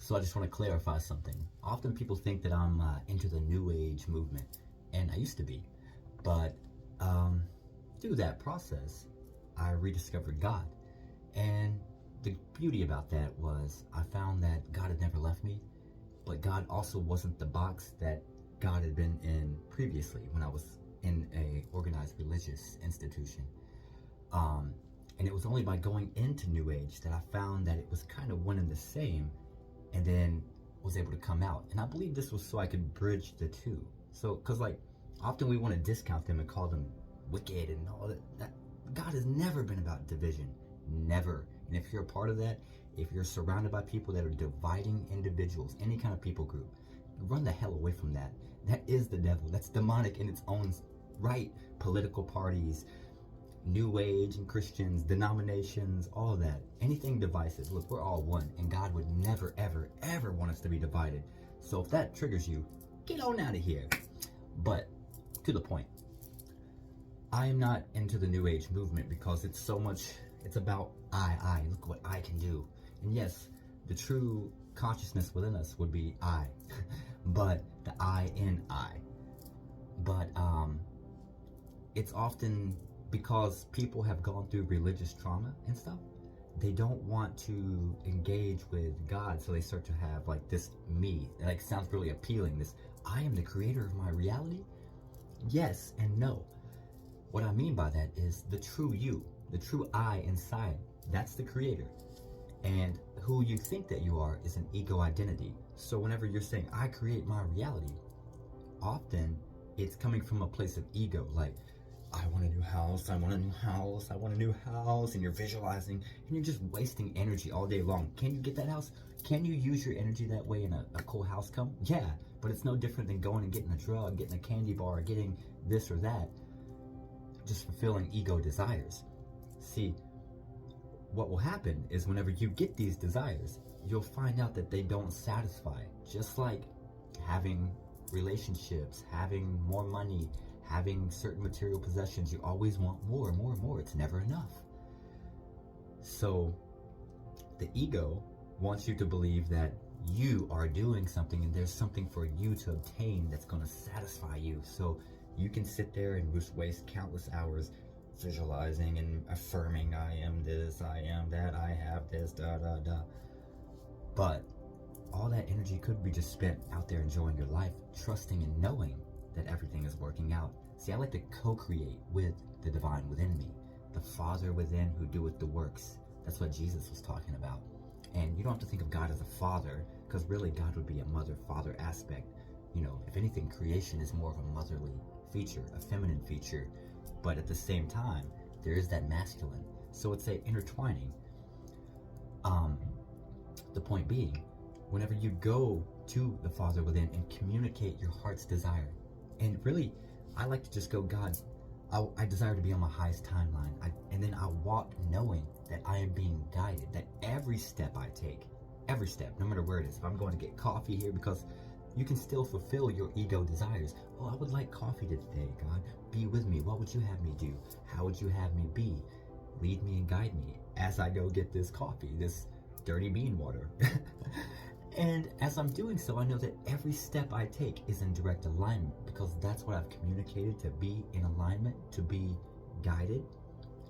So I just want to clarify something. Often people think that I'm into the New Age movement, and I used to be. But through that process, I rediscovered God. And the beauty about that was I found that God had never left me, but God also wasn't the box that God had been in previously when I was in a organized religious institution. And it was only by going into New Age that I found that it was kind of one and the same, and then was able to come out. And I believe this was so I could bridge the two. So, because like often we want to discount them and call them wicked and all that. God has never been about division, never. And if you're a part of that, if you're surrounded by people that are dividing individuals, any kind of people group, run the hell away from that. That is the devil. That's demonic in its own right. Political parties, New Age and Christians, denominations, all of that. Anything divisive. Look, we're all one, and God would never, ever, ever want us to be divided. So if that triggers you, get on out of here. But to the point, I am not into the New Age movement because it's so much, it's about I, look what I can do. And yes, the true consciousness within us would be I, but the I in I. But it's often because people have gone through religious trauma and stuff, they don't want to engage with God, so they start to have like this me. It like sounds really appealing. This I am the creator of my reality. Yes and no. What I mean by that is the true you, the true I inside. That's the creator. And who you think that you are is an ego identity. So whenever you're saying I create my reality, often it's coming from a place of ego, like I want a new house, I want a new house, I want a new house, and you're visualizing, and you're just wasting energy all day long. Can you get that house? Can you use your energy that way in a cool house come? Yeah, but it's no different than going and getting a drug, getting a candy bar, getting this or that, just fulfilling ego desires. See, what will happen is whenever you get these desires, you'll find out that they don't satisfy. Just like having relationships, having more money, having certain material possessions, you always want more and more and more. It's never enough. So the ego wants you to believe that you are doing something and there's something for you to obtain that's going to satisfy you. So you can sit there and just waste countless hours visualizing and affirming, I am this, I am that, I have this, da da da. But all that energy could be just spent out there enjoying your life, trusting and knowing that everything is working out. See, I like to co-create with the divine within me, the Father within who doeth the works. That's what Jesus was talking about. And you don't have to think of God as a father, because really God would be a mother-father aspect. You know, if anything, creation is more of a motherly feature, a feminine feature. But at the same time, there is that masculine. So it's a intertwining. The point being, whenever you go to the Father within and communicate your heart's desire, and really, I like to just go, God, I desire to be on my highest timeline. And then I walk knowing that I am being guided, that every step I take, every step, no matter where it is, if I'm going to get coffee here, because you can still fulfill your ego desires. Oh, I would like coffee today, God. Be with me. What would you have me do? How would you have me be? Lead me and guide me as I go get this coffee, this dirty bean water. And as I'm doing so, I know that every step I take is in direct alignment, because that's what I've communicated, to be in alignment, to be guided.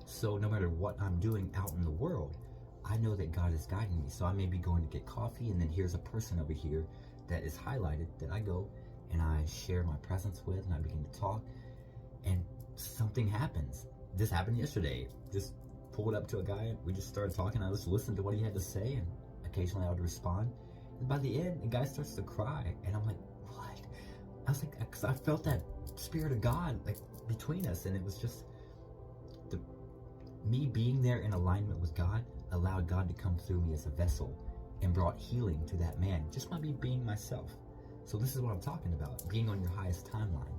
So no matter what I'm doing out in the world, I know that God is guiding me. So I may be going to get coffee, and then here's a person over here that is highlighted that I go and I share my presence with, and I begin to talk, and something happens. This happened yesterday. Just pulled up to a guy, we just started talking. I just listened to what he had to say, and occasionally I would respond. And by the end, the guy starts to cry, and I'm like, what? I was like, because I felt that Spirit of God like between us, and it was just me being there in alignment with God allowed God to come through me as a vessel and brought healing to that man just by me being myself. So this is what I'm talking about, being on your highest timeline.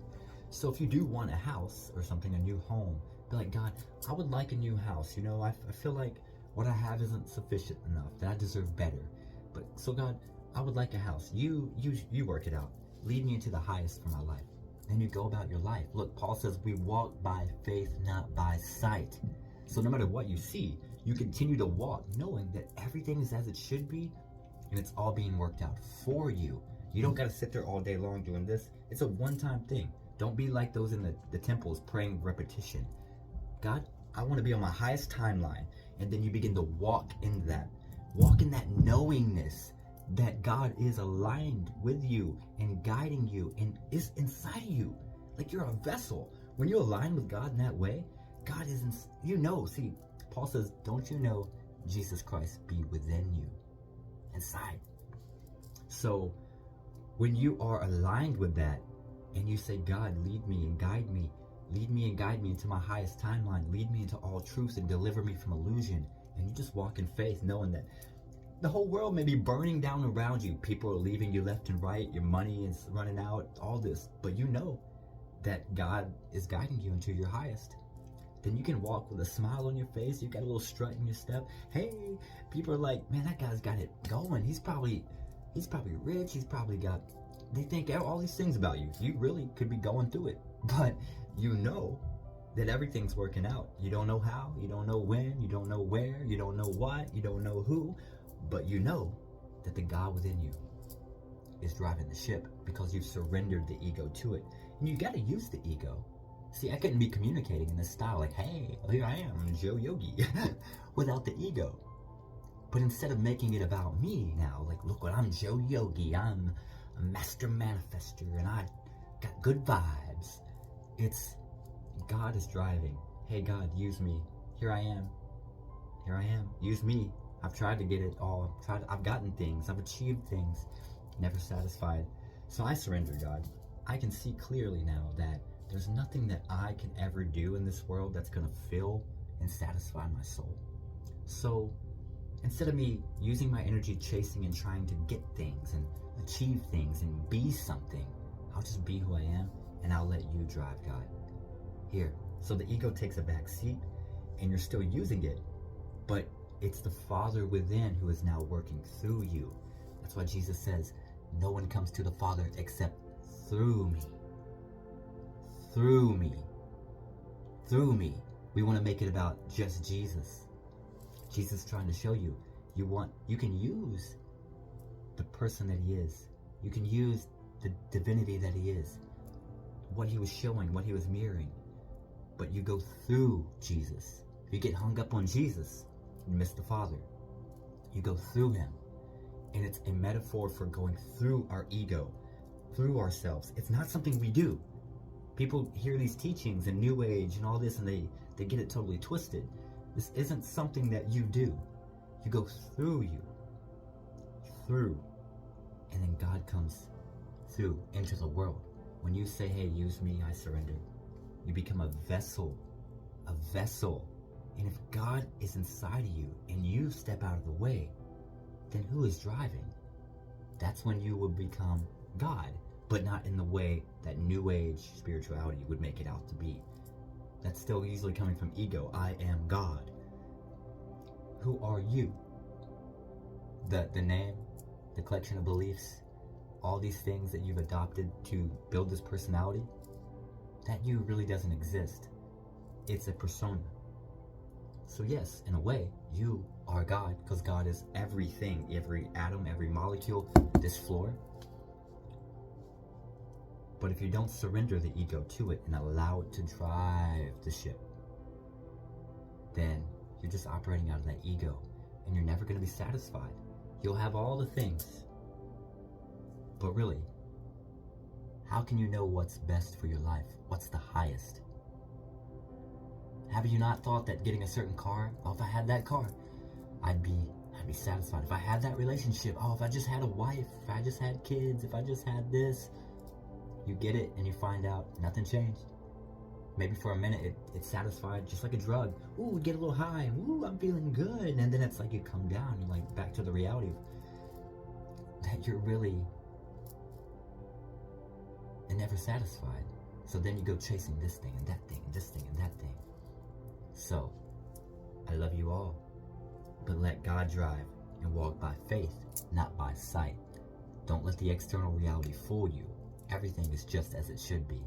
So if you do want a house or something, a new home, be like, God, I would like a new house. You know, I feel like what I have isn't sufficient enough, that I deserve better. But so God, I would like a house. You work it out. Lead me into the highest for my life. Then you go about your life. Look, Paul says we walk by faith, not by sight. So no matter what you see, you continue to walk knowing that everything is as it should be, and it's all being worked out for you. You don't got to sit there all day long doing this. It's a one-time thing. Don't be like those in the temples praying repetition. God, I want to be on my highest timeline. And then you begin to walk in that. Walk in that knowingness that God is aligned with you and guiding you and is inside of you. Like you're a vessel. When you align with God in that way, God is, see, Paul says, don't you know Jesus Christ be within you, inside. So when you are aligned with that and you say, God, lead me and guide me, lead me and guide me into my highest timeline, lead me into all truth and deliver me from illusion. And you just walk in faith knowing that the whole world may be burning down around you. People are leaving you left and right. Your money is running out, all this. But you know that God is guiding you into your highest. Then you can walk with a smile on your face. You got a little strut in your step. Hey, people are like, man, that guy's got it going. He's probably rich. He's probably got, they think all these things about you. You really could be going through it. But you know that everything's working out. You don't know how, you don't know when, you don't know where, you don't know what, you don't know who. But you know that the God within you is driving the ship because you've surrendered the ego to it. And you got to use the ego. See, I couldn't be communicating in this style like, hey, here I am, Joe Yogi, without the ego. But instead of making it about me now, like, look what I'm Joe Yogi, I'm a master manifester and I got good vibes. It's God is driving. Hey, God, use me. Here I am. Here I am. Use me. I've tried to get it all. I've gotten things. I've achieved things. Never satisfied. So I surrender, God. I can see clearly now that there's nothing that I can ever do in this world that's going to fill and satisfy my soul. So instead of me using my energy chasing and trying to get things and achieve things and be something, I'll just be who I am and I'll let you drive, God. Here. So the ego takes a back seat and you're still using it, but it's the Father within who is now working through you. That's why Jesus says, no one comes to the Father except through me. Through me. Through me. We want to make it about just Jesus. Jesus is trying to show you, you can use the person that he is. You can use the divinity that he is. What he was showing, what he was mirroring. But you go through Jesus. If you get hung up on Jesus, you miss the Father. You go through him. And it's a metaphor for going through our ego, through ourselves. It's not something we do. People hear these teachings and New Age and all this and they get it totally twisted. This isn't something that you do. You go through you. Through. And then God comes through into the world. When you say, hey, use me, I surrender. You become a vessel. A vessel. And if God is inside of you and you step out of the way, then who is driving? That's when you will become God, but not in the way that New Age spirituality would make it out to be. That's still usually coming from ego. I am God. Who are you? The name, the collection of beliefs, all these things that you've adopted to build this personality, that you really doesn't exist. It's a persona. So yes, in a way, you are God, because God is everything, every atom, every molecule, this floor. But if you don't surrender the ego to it and allow it to drive the ship, then you're just operating out of that ego, and you're never going to be satisfied. You'll have all the things, but really, how can you know what's best for your life? What's the highest? Have you not thought that getting a certain car, oh, if I had that car, I'd be satisfied. If I had that relationship, oh, if I just had a wife, if I just had kids, if I just had this, you get it and you find out nothing changed. Maybe for a minute it's satisfied, just like a drug. Ooh, we get a little high. Ooh, I'm feeling good. And then it's like you come down, you're like back to the reality of that you're really never satisfied. So then you go chasing this thing and that thing and this thing and that thing. So, I love you all, but let God drive and walk by faith, not by sight. Don't let the external reality fool you. Everything is just as it should be.